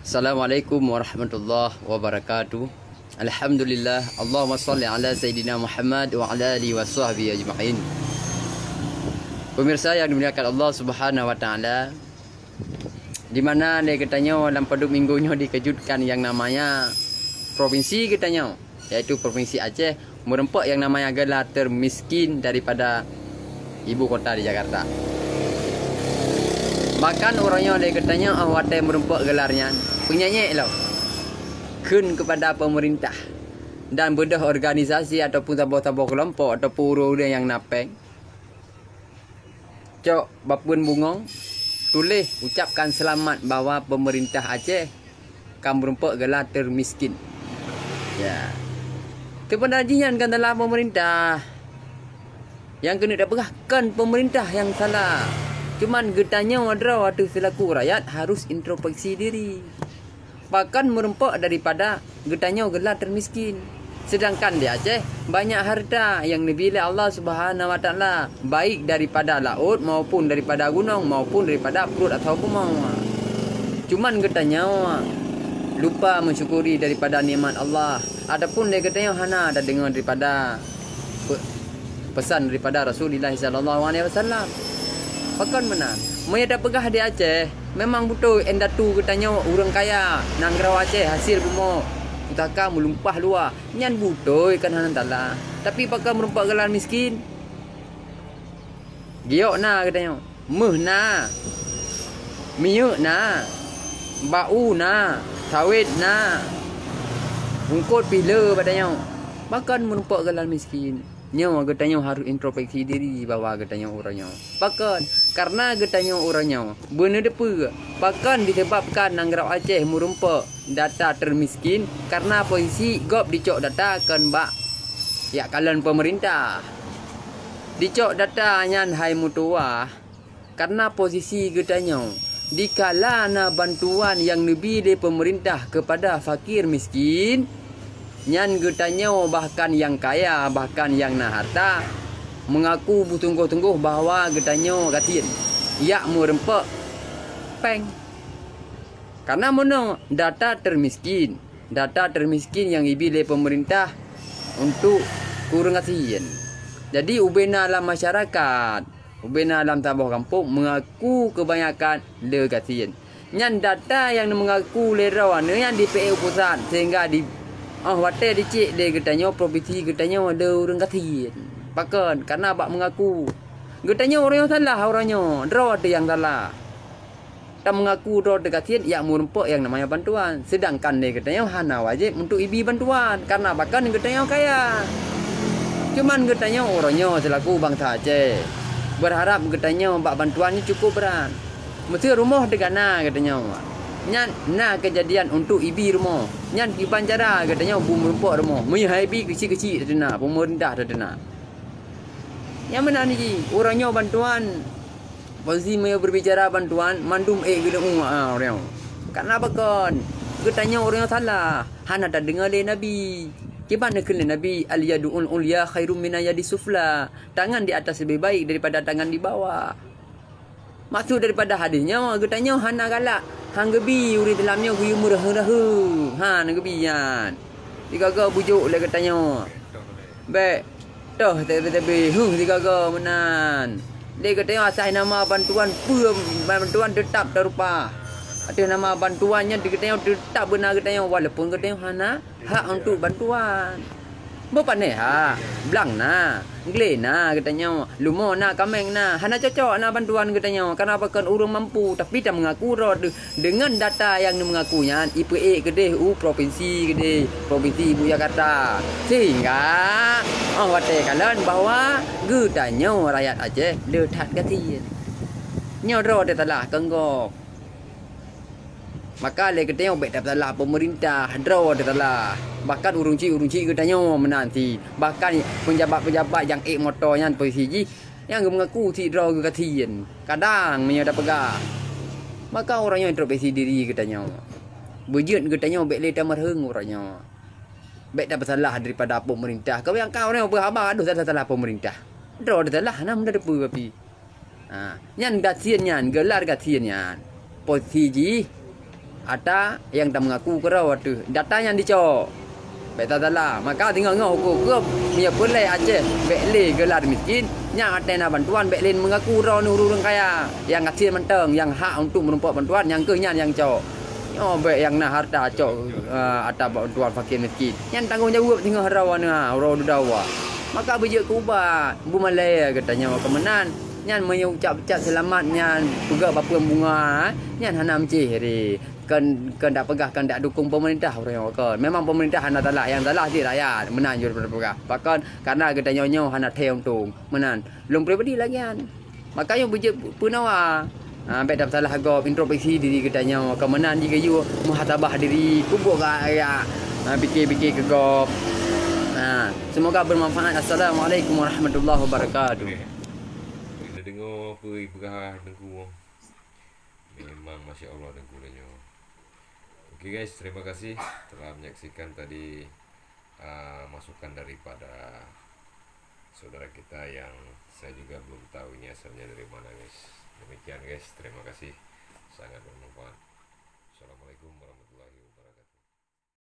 Assalamualaikum warahmatullahi wabarakatuh. Alhamdulillah. Allahumma salli ala Sayyidina Muhammad wa ala alihi wa sahbihi ajma'in. Pemirsa yang dimuliakan Allah Subhanahu wa taala, di mana dia katanya dalam pada minggunya dikejutkan yang namanya provinsi katanya, yaitu provinsi Aceh merempak yang namanya gelar termiskin daripada ibu kota di Jakarta. Bahkan orangnya dia katanya watai merempak gelarnya penyanyi lah kun kepada pemerintah dan bedah organisasi ataupun tabur-tabur kelompok ataupun urus yang napeng cok bapun bungong tulis ucapkan selamat bahwa pemerintah Aceh akan merempak gelar termiskin. Ya, itu penajian kan dalam pemerintah yang kena dapatkan pemerintah yang salah. Cuman getanya wadra waktu selaku rakyat harus introspeksi diri. Bahkan merempak daripada getanya gelar termiskin. Sedangkan di Aceh banyak harta yang dipilih Allah Subhanahu wa taala, baik daripada laut maupun daripada gunung maupun daripada perut atau mau. Cuman getanya lupa mensyukuri daripada nikmat Allah. Adapun dia getanya hana ada dengar daripada pesan daripada Rasulullah sallallahu alaihi wasallam. Bahkan benar, mereka dah pegah di Aceh. Memang betul endatu katanya orang kaya nanggrau Aceh hasil bumau utaka melumpah luar. Nyan betul kan hanan tala. Tapi bakal merempak gelar miskin. Giok na katanya. Meh na. Miyuk na. Bau na. Sawit na. Ungkut pila padanya. Bahkan merempak gelar miskin. Nyawa getanya harus introspeksi diri bahwa getanya orangnya. Bahkan karena getanya orangnya benar depa. Bahkan disebabkan nanggrau Aceh merempak data termiskin karena posisi gop dicok data kan bak ya kalan pemerintah. Dicok data nyan hai mutua karena posisi getanya dikala na bantuan yang lebih dari pemerintah kepada fakir miskin. Nyan getanya bahkan yang kaya, bahkan yang na harta mengaku bertungguh-tungguh bahawa getanya katin ya merempak peng. Karena mana data termiskin yang dibilih pemerintah untuk kurang kasihan. Jadi ubena dalam masyarakat, ubena dalam tabah kampung mengaku kebanyakan le kasihan. Nyan data yang mengaku le rawan yang di PU pusat sehingga di watai dicik dia getanya provinsi getanya ada orang kasihan. Bahkan karena abak mengaku getanya orang yang salah orangnya, draw ada yang salah. Tak mengaku draw ada kasihan ya merempak yang namanya bantuan. Sedangkan dia getanya hana wajib untuk ibi bantuan karena bahkan getanya kaya. Cuman getanya orangnya selaku bangsa Aceh berharap getanya abak bantuannya cukup berat. Mesti rumah degana getanya. Nyan na kejadian untuk ibi rumah. Nyan di banjara katanya bum merempak rumah. Mai ibi kecil-kecil dena, pemerintah dena. Yang mana ni? Orangnya bantuan. Posisi mai berbicara bantuan, mandum gila orang. Karena apa kan? Katanya orangnya salah. Hana tak dengar le Nabi. Gimana kena Nabi al-yadul ulya khairum min yadi sufla. Tangan di atas lebih baik daripada tangan di bawah. Maksud daripada hadisnya katanya hana galak. Hang gebi uri dalamnya gue murah-murah. Han gebi yan. Digaga bujuk le katanya. Baik. Dah tebe-tebe digaga menan. Dia katanya asal nama bantuan bantuan tetap terupa. Ada nama bantuannya dia katanya tetap benar katanya walaupun katanya hana hak untuk bantuan. Bapa ni blang na, gle na katanya, lumo na kameng na, hana cocok na bantuan katanya. Kenapa kan orang mampu tapi tak mengaku dengan data yang mengakunya IPA gede provinsi gede provinsi Ibu Jakarta. Sehingga watai kalian bahwa getanya rakyat Aceh letak kasihan. Nyodro dia telah kenggok. Maka le katanya baik tak salah pemerintah draw dia telah. Bahkan urunci katanya menanti. Bahkan penjabat-penjabat yang motornya posisi yang mengaku si draw ke kasihan. Kadang menyada pegah. Maka orangnya introspeksi diri katanya. Bujut katanya baik le tak merheng orangnya. Baik tak bersalah daripada pemerintah. Kau yang kau orang berhabar aduh tak salah pemerintah. Draw dia telah nam dah depa tapi. Nyan kasihan nyan gelar kasihan nyan. Posisi ada yang tak mengaku kerau tu data yang dicok beta tala maka tinggal ngau ke punya pelai Aceh bekle gelar miskin yang ada bantuan bekle mengaku rau nurung kaya yang kecil menteng yang hak untuk menumpuk bantuan yang kenyang yang cok bek yang nah harta cok ada bantuan fakir miskin yang tanggung jawab tinggal rawana rau dawa maka bejek kubah bu malaya katanya kemenan nyan mengucap-ucap selamatnya pegak bapa bunga nyan hana mencih ri kan tak pegah kan tak dukung pemerintah orang kan memang pemerintah hana talah yang talah di rakyat menan jur pegah bahkan karena katanya nyo hana theong tung menan belum pribadi lagi kan makanya bejek punawa ambek dah salah go introspeksi diri katanya kemenan jika you muhasabah diri kubuk ya fikir-fikir ke go semoga bermanfaat. Assalamualaikum warahmatullahi wabarakatuh. Kita dengar perih dengku. Memang Masya Allah dengku dia. Oke guys, terima kasih telah menyaksikan tadi masukan daripada saudara kita yang saya juga belum tahu ini asalnya dari mana guys. Demikian guys, terima kasih, sangat bermanfaat. Assalamualaikum warahmatullahi wabarakatuh.